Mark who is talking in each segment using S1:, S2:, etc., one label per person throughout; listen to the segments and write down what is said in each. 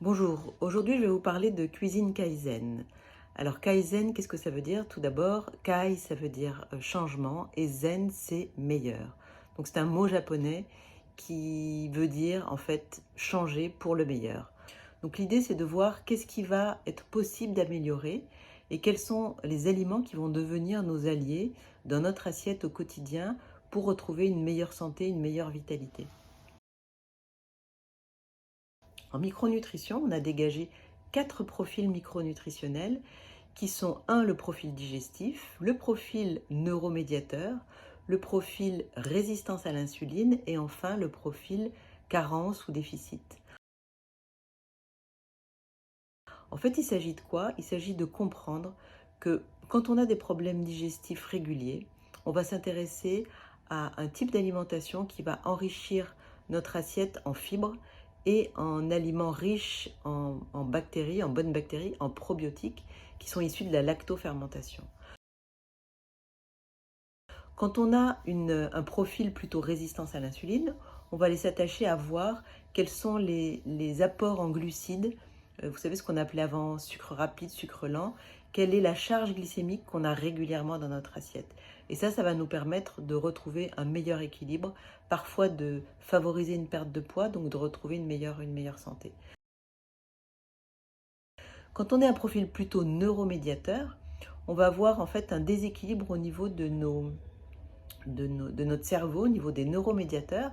S1: Bonjour, aujourd'hui je vais vous parler de cuisine Kaizen. Alors Kaizen, qu'est-ce que ça veut dire? Tout d'abord, Kai ça veut dire changement et Zen c'est meilleur. Donc c'est un mot japonais qui veut dire en fait changer pour le meilleur. Donc l'idée c'est de voir qu'est-ce qui va être possible d'améliorer et quels sont les aliments qui vont devenir nos alliés dans notre assiette au quotidien pour retrouver une meilleure santé, une meilleure vitalité. En micronutrition, on a dégagé 4 profils micronutritionnels qui sont le profil digestif, le profil neuromédiateur, le profil résistance à l'insuline et enfin le profil carence ou déficit. En fait, il s'agit de quoi? Il s'agit de comprendre que quand on a des problèmes digestifs réguliers, on va s'intéresser à un type d'alimentation qui va enrichir notre assiette en fibres et en aliments riches en bactéries, en bonnes bactéries, en probiotiques qui sont issus de la lactofermentation. Quand on a un profil plutôt résistance à l'insuline, on va aller s'attacher à voir quels sont les apports en glucides. Vous savez ce qu'on appelait avant sucre rapide, sucre lent. Quelle est la charge glycémique qu'on a régulièrement dans notre assiette. Et ça va nous permettre de retrouver un meilleur équilibre, parfois de favoriser une perte de poids, donc de retrouver une meilleure santé. Quand on est un profil plutôt neuromédiateur, on va avoir en fait un déséquilibre au niveau de notre cerveau, au niveau des neuromédiateurs.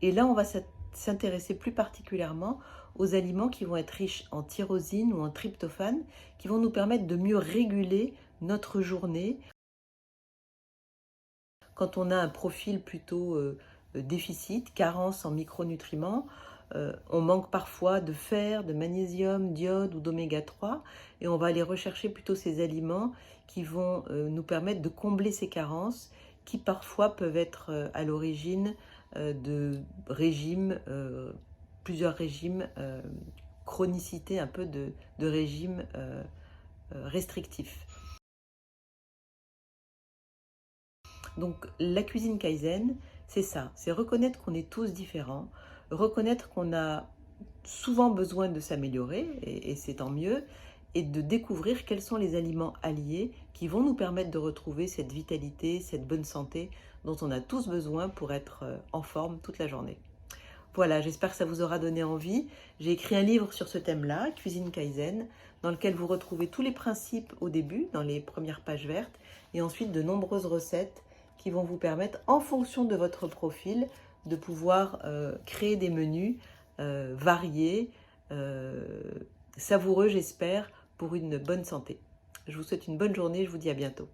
S1: Et là, on va s'intéresser plus particulièrement aux aliments qui vont être riches en tyrosine ou en tryptophane, qui vont nous permettre de mieux réguler notre journée. Quand on a un profil plutôt déficit, carence en micronutriments, on manque parfois de fer, de magnésium, d'iode ou d'oméga 3 et on va aller rechercher plutôt ces aliments qui vont nous permettre de combler ces carences qui parfois peuvent être à l'origine de régimes, plusieurs régimes, chronicité un peu de régimes restrictifs. Donc la cuisine Kaizen, c'est ça, c'est reconnaître qu'on est tous différents, reconnaître qu'on a souvent besoin de s'améliorer, et c'est tant mieux, et de découvrir quels sont les aliments alliés qui vont nous permettre de retrouver cette vitalité, cette bonne santé dont on a tous besoin pour être en forme toute la journée. Voilà, j'espère que ça vous aura donné envie. J'ai écrit un livre sur ce thème-là, Cuisine Kaizen, dans lequel vous retrouvez tous les principes au début, dans les premières pages vertes, et ensuite de nombreuses recettes qui vont vous permettre, en fonction de votre profil, de pouvoir créer des menus variés, savoureux, j'espère, pour une bonne santé. Je vous souhaite une bonne journée, je vous dis à bientôt.